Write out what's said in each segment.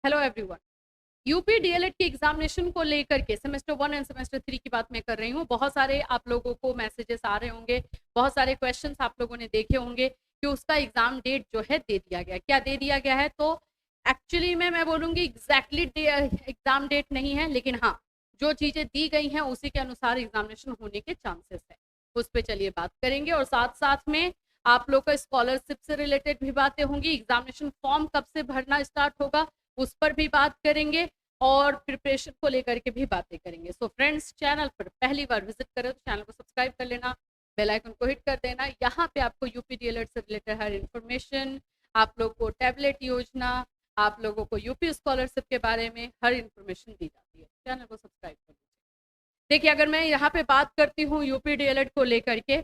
Hello everyone. UP DElEd के examination को लेकर के सेमेस्टर 1 एंड सेमेस्टर 3 की बात मैं कर रही हूँ। बहुत सारे आप लोगों को मैसेजेस आ रहे होंगे, बहुत सारे क्वेश्चंस आप लोगों ने देखे होंगे कि उसका एग्जाम डेट जो है दे दिया गया। क्या दे दिया गया है? तो एक्चुअली में मैं बोलूँगी एग्जैक्टली एग्जाम डेट नहीं है, लेकिन हाँ, जो चीज़ें दी गई हैं उसी के अनुसार एग्जामिनेशन होने के चांसेस है। उस पर चलिए बात करेंगे, और साथ साथ में आप लोग का स्कॉलरशिप से रिलेटेड भी बातें होंगी। एग्जामिनेशन फॉर्म कब से भरना स्टार्ट होगा उस पर भी बात करेंगे, और प्रिपरेशन को लेकर के भी बातें करेंगे। सो फ्रेंड्स, चैनल पर पहली बार विजिट करें तो चैनल को सब्सक्राइब कर लेना, बेल आइकन को हिट कर देना। यहाँ पे आपको यूपी डीएलएड से रिलेटेड हर इन्फॉर्मेशन, आप लोग को टैबलेट योजना, आप लोगों को यूपी स्कॉलरशिप के बारे में हर इन्फॉर्मेशन दी जाती है। चैनल को सब्सक्राइब कर लीजिए। देखिए, अगर मैं यहाँ पे बात करती हूँ यूपी डीएलएड को लेकर के,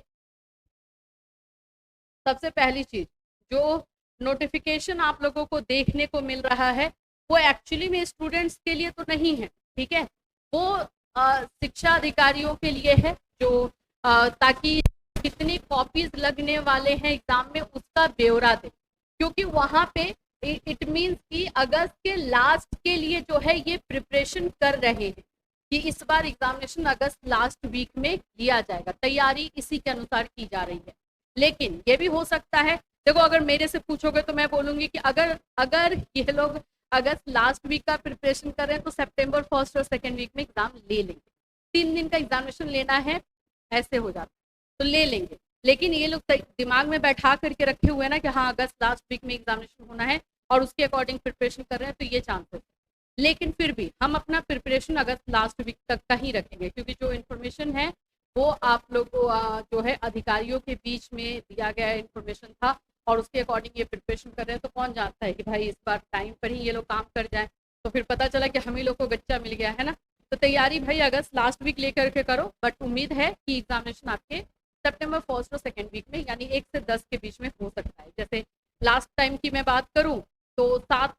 सबसे पहली चीज जो नोटिफिकेशन आप लोगों को देखने को मिल रहा है वो एक्चुअली में स्टूडेंट्स के लिए तो नहीं है, ठीक है। वो शिक्षा अधिकारियों के लिए है, जो ताकि कितनी कॉपीज लगने वाले हैं एग्जाम में उसका ब्यौरा दे, क्योंकि वहाँ पे इट मीन्स कि अगस्त के लास्ट के लिए जो है ये प्रिपरेशन कर रहे हैं कि इस बार एग्जामिनेशन अगस्त लास्ट वीक में लिया जाएगा। तैयारी इसी के अनुसार की जा रही है। लेकिन ये भी हो सकता है, देखो अगर मेरे से पूछोगे तो मैं बोलूंगी कि अगर अगर ये लोग अगस्त लास्ट वीक का प्रिपरेशन कर रहे हैं तो सितंबर फर्स्ट और सेकेंड वीक में एग्जाम ले लेंगे। 3 दिन का एग्जामिनेशन लेना है, ऐसे हो जाता है तो ले लेंगे। लेकिन ये लोग दिमाग में बैठा करके रखे हुए हैं ना कि हाँ अगस्त लास्ट वीक में एग्जामिनेशन होना है और उसके अकॉर्डिंग प्रिपरेशन कर रहे हैं, तो ये चांसेस है। लेकिन फिर भी हम अपना प्रिपरेशन अगस्त लास्ट वीक तक का ही रखेंगे, क्योंकि जो इन्फॉर्मेशन है वो आप लोग को जो है अधिकारियों के बीच में दिया गया इन्फॉर्मेशन था और उसके अकॉर्डिंग ये प्रिपरेशन कर रहे हैं। तो कौन जानता है कि भाई इस बार टाइम पर ही ये लोग काम कर जाए, तो फिर पता चला कि हम ही लोग को गच्चा मिल गया है ना। तो तैयारी भाई अगस्त लास्ट वीक लेकर के करो, बट उम्मीद है कि एग्जामिनेशन आपके सितंबर फर्स्ट और सेकेंड वीक में यानी 1 से 10 के बीच में हो सकता है। जैसे लास्ट टाइम की मैं बात करूँ तो 7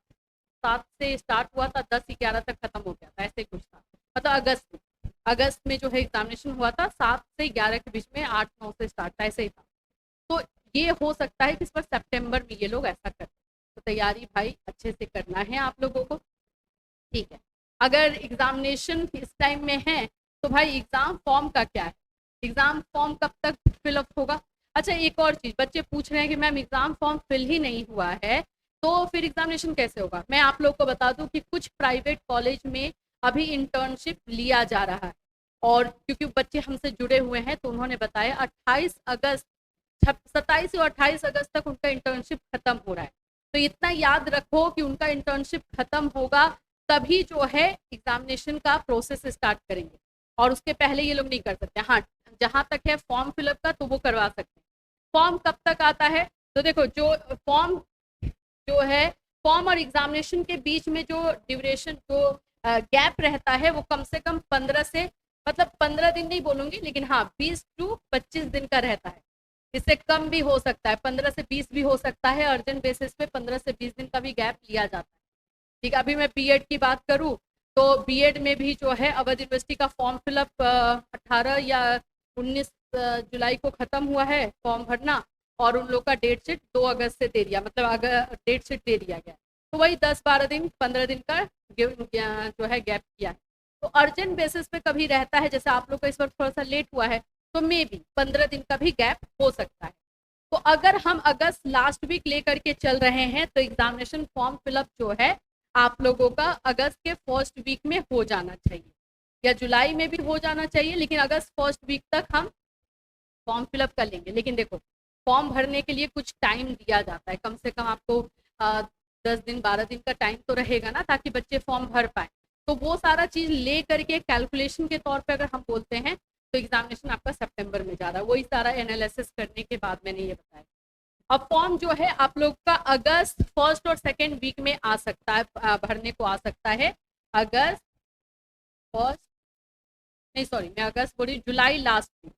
से स्टार्ट हुआ था, 10-11 तक खत्म हो गया था, ऐसे कुछ था। मतलब अगस्त में जो है एग्जामिनेशन हुआ था 7 से 11 के बीच में, 8-9 से स्टार्ट था, ऐसे ही था। तो ये हो सकता है कि इस बार सितंबर में ये लोग ऐसा करें। तो तैयारी भाई अच्छे से करना है आप लोगों को, ठीक है। अगर एग्जामिनेशन इस टाइम में है तो भाई एग्जाम फॉर्म का क्या है, एग्जाम फॉर्म कब तक फिलअप होगा? अच्छा, एक और चीज बच्चे पूछ रहे हैं कि मैम एग्जाम फॉर्म फिल ही नहीं हुआ है तो फिर एग्जामिनेशन कैसे होगा। मैं आप लोग को बता दूं कि कुछ प्राइवेट कॉलेज में अभी इंटर्नशिप लिया जा रहा है, और क्योंकि बच्चे हमसे जुड़े हुए हैं तो उन्होंने बताया 27 और 28 अगस्त तक उनका इंटर्नशिप खत्म हो रहा है। तो इतना याद रखो कि उनका इंटर्नशिप खत्म होगा तभी जो है एग्जामिनेशन का प्रोसेस स्टार्ट करेंगे, और उसके पहले ये लोग नहीं कर सकते। हाँ, जहाँ तक है फॉर्म फिलअप का तो वो करवा सकते हैं। फॉर्म कब तक आता है? तो देखो, जो फॉर्म जो है, फॉर्म और एग्जामिनेशन के बीच में जो ड्यूरेशन, जो गैप रहता है वो कम से कम 15 से, मतलब 15 दिन नहीं बोलूंगी, लेकिन हाँ 20 से 25 दिन का रहता है। इससे कम भी हो सकता है, 15 से 20 भी हो सकता है। अर्जेंट बेसिस पे 15 से 20 दिन का भी गैप लिया जाता है, ठीक है। अभी मैं बीएड की बात करूँ तो बीएड में भी जो है अवध यूनिवर्सिटी का फॉर्म फिलअप 18 या 19 जुलाई को खत्म हुआ है फॉर्म भरना, और उन लोग का डेट शीट 2 अगस्त से दे दिया, मतलब अगर डेट शीट दे दिया गया, तो वही 10-12 दिन 15 दिन का जो है गैप किया है। तो अर्जेंट बेसिस पे कभी रहता है, जैसे आप लोग का इस बार थोड़ा सा लेट हुआ है तो मे बी 15 दिन का भी गैप हो सकता है। तो अगर हम अगस्त लास्ट वीक लेकर के चल रहे हैं तो एग्जामिनेशन फॉर्म फिलअप जो है आप लोगों का अगस्त के फर्स्ट वीक में हो जाना चाहिए, या जुलाई में भी हो जाना चाहिए, लेकिन अगस्त फर्स्ट वीक तक हम फॉर्म फिलअप कर लेंगे। लेकिन देखो, फॉर्म भरने के लिए कुछ टाइम दिया जाता है, कम से कम आपको 10-12 दिन का टाइम तो रहेगा ना, ताकि बच्चे फॉर्म भर पाए। तो वो सारा चीज ले करके कैलकुलेशन के तौर पे अगर हम बोलते हैं तो एग्जामिनेशन आपका सितंबर में जा रहा है। वही सारा एनालिसिस करने के बाद मैंने ये बताया। अब फॉर्म जो है आप लोग का अगस्त फर्स्ट और सेकेंड वीक में आ सकता है, भरने को आ सकता है। अगस्त फर्स्ट, नहीं सॉरी, मैं अगस्त बोली, जुलाई लास्ट वीक।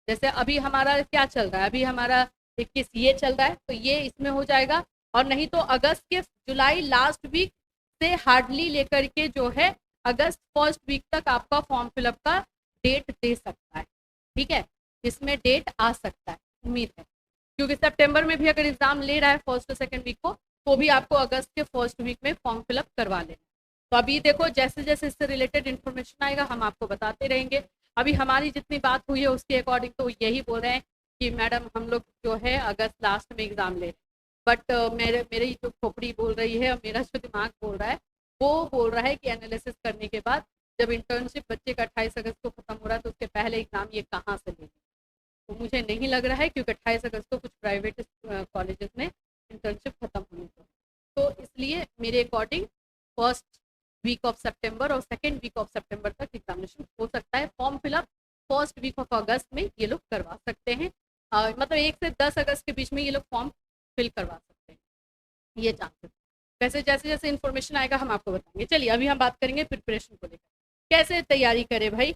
जैसे अभी हमारा क्या चल रहा है, अभी हमारा 21 ये चल रहा है, तो ये इसमें हो जाएगा। और नहीं तो अगस्त के जुलाई लास्ट वीक से हार्डली लेकर के जो है अगस्त फर्स्ट वीक तक आपका फॉर्म फिलअप का डेट दे सकता है, ठीक है। इसमें डेट आ सकता है, उम्मीद है, क्योंकि सितंबर में भी अगर एग्जाम ले रहा है फर्स्ट और सेकंड वीक को, तो भी आपको अगस्त के फर्स्ट वीक में फॉर्म फिलअप करवा लेना। तो अभी देखो जैसे जैसे इससे रिलेटेड इन्फॉर्मेशन आएगा हम आपको बताते रहेंगे। अभी हमारी जितनी बात हुई है उसके अकॉर्डिंग तो यही बोल रहे हैं कि मैडम हम लोग जो है अगस्त लास्ट में एग्जाम ले, बट मेरी जो खोपड़ी बोल रही है और मेरा जो दिमाग बोल रहा है वो बोल रहा है कि एनालिसिस करने के बाद जब इंटर्नशिप बच्चे का 28 अगस्त को खत्म हो रहा है तो उसके पहले एग्जाम ये कहाँ से लेंगे। तो मुझे नहीं लग रहा है क्योंकि 28 अगस्त को कुछ प्राइवेट कॉलेजेस में इंटर्नशिप खत्म होने को, तो इसलिए मेरे अकॉर्डिंग फर्स्ट वीक ऑफ सितंबर और सेकेंड वीक ऑफ सितंबर तक एग्जामिनेशन हो सकता है। Form fill up first week of August में ये लोग करवा सकते हैं, मतलब 1 से 10 अगस्त के बीच में ये लोग फॉर्म फिल करवा सकते हैं, ये चांसेस। वैसे जैसे जैसे इन्फॉर्मेशन आएगा हम आपको बताएंगे। चलिए अभी हम बात करेंगे प्रिपरेशन को लेकर, कैसे तैयारी करें भाई।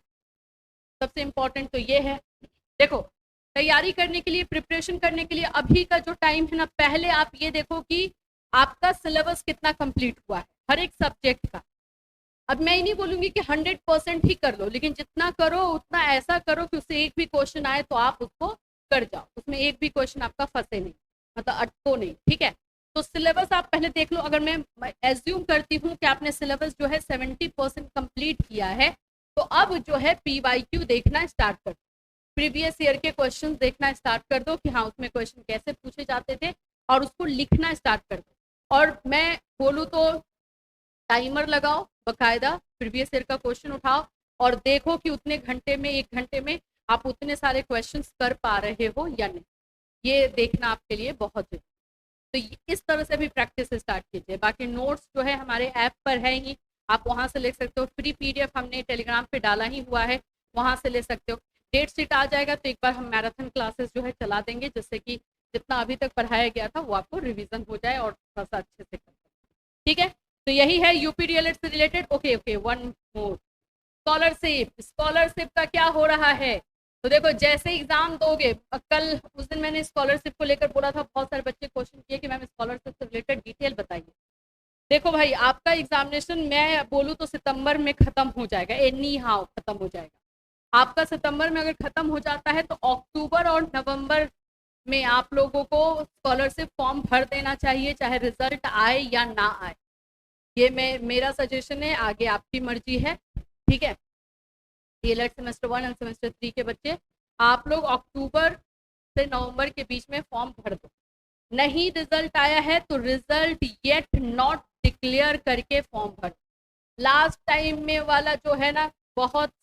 सबसे इम्पोर्टेंट तो ये है, देखो तैयारी करने के लिए, प्रिपरेशन करने के लिए अभी का जो टाइम है ना, पहले आप ये देखो कि आपका सिलेबस कितना कंप्लीट हुआ है हर एक सब्जेक्ट का। अब मैं ही नहीं बोलूंगी कि 100% ही कर लो, लेकिन जितना करो उतना ऐसा करो कि उससे एक भी क्वेश्चन आए तो आप उसको कर जाओ, उसमें एक भी क्वेश्चन आपका फंसे नहीं, मतलब अटको नहीं, ठीक है। तो सिलेबस आप पहले देख लो। अगर मैं एज्यूम करती हूँ कि आपने सिलेबस जो है 70% कंप्लीट किया है, तो अब जो है PYQ देखना स्टार्ट कर दो, प्रीवियस ईयर के क्वेश्चन देखना स्टार्ट कर दो कि हाँ उसमें क्वेश्चन कैसे पूछे जाते थे, और उसको लिखना स्टार्ट कर दो। और मैं बोलूँ तो टाइमर लगाओ बकायदा, प्रीवियस ईयर का क्वेश्चन उठाओ और देखो कि उतने घंटे में, 1 घंटे में आप उतने सारे क्वेश्चंस कर पा रहे हो या नहीं, ये देखना आपके लिए बहुत जरूरी। तो इस तरह से भी प्रैक्टिस स्टार्ट कीजिए। बाकी नोट्स जो है हमारे ऐप पर है ही, आप वहाँ से ले सकते हो। फ्री PDF हमने टेलीग्राम पे डाला ही हुआ है, वहाँ से ले सकते हो। डेट शीट आ जाएगा तो एक बार हम मैराथन क्लासेस जो है चला देंगे, जिससे कि जितना अभी तक पढ़ाया गया था वो आपको रिविजन हो जाए और थोड़ा सा अच्छे से कर सकते, ठीक है। तो यही है यूपी DLED से related. Okay one more, scholarship का क्या हो रहा है। तो देखो जैसे एग्जाम दोगे, कल उस दिन मैंने स्कॉलरशिप को लेकर बोला था, बहुत सारे बच्चे क्वेश्चन किए कि मैम स्कॉलरशिप से रिलेटेड डिटेल बताइए। देखो भाई आपका एग्जामिनेशन मैं बोलूँ तो सितंबर में खत्म हो जाएगा, एनी हाउ खत्म हो जाएगा आपका। सितंबर में अगर खत्म हो जाता है तो अक्टूबर और नवंबर में आप लोगों को स्कॉलरशिप फॉर्म भर देना चाहिए, चाहे रिजल्ट आए या ना आए। ये मेरा सजेशन है, आगे आपकी मर्जी है, ठीक है। DLED सेमेस्टर 1 और सेमेस्टर 3 के बच्चे, आप लोग अक्टूबर से नवंबर के बीच में फॉर्म भर दो। नहीं रिजल्ट आया है तो रिजल्ट येट नॉट डिक्लेयर करके फॉर्म भर। लास्ट टाइम में वाला जो है ना बहुत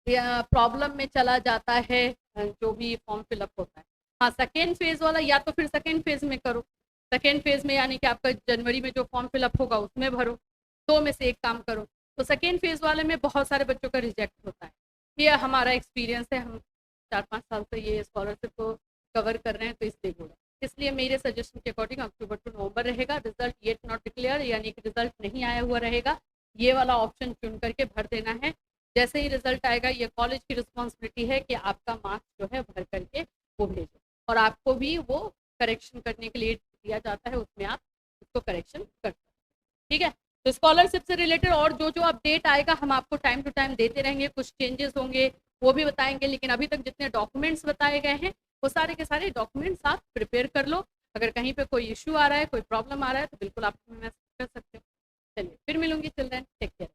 प्रॉब्लम में चला जाता है जो भी फॉर्म फिलअप होता है। हाँ सेकेंड फेज वाला या तो फिर सेकेंड फेज में करो, सेकेंड फेज में यानी कि आपका जनवरी में जो फॉर्म फिलअप होगा उसमें भरो, 2 में से एक काम करो। तो सेकेंड फेज वाले में बहुत सारे बच्चों का रिजेक्ट होता है, ये हमारा एक्सपीरियंस है, हम 4-5 साल से ये स्कॉलरशिप को कवर कर रहे हैं, तो इसलिए बोला। इसलिए मेरे सजेशन के अकॉर्डिंग अक्टूबर टू नवंबर रहेगा। रिजल्ट येट नॉट डिक्लेयर यानी कि रिजल्ट नहीं आया हुआ रहेगा, ये वाला ऑप्शन चुन करके भर देना है। जैसे ही रिजल्ट आएगा ये कॉलेज की रिस्पॉन्सिबिलिटी है कि आपका मार्क्स जो है भर करके वो भेजो, और आपको भी वो करेक्शन करने के लिए दिया जाता है, उसमें आप उसको करेक्शन कर सकते हैं, ठीक है। तो स्कॉलरशिप से रिलेटेड और जो जो अपडेट आएगा हम आपको टाइम टू टाइम देते रहेंगे। कुछ चेंजेस होंगे वो भी बताएंगे, लेकिन अभी तक जितने डॉक्यूमेंट्स बताए गए हैं वो सारे के सारे डॉक्यूमेंट्स आप प्रिपेयर कर लो। अगर कहीं पे कोई इशू आ रहा है, कोई प्रॉब्लम आ रहा है तो बिल्कुल आप मैसेज कर सकते हो। चलिए फिर मिलूंगी, चिल्ड्रन टेक केयर।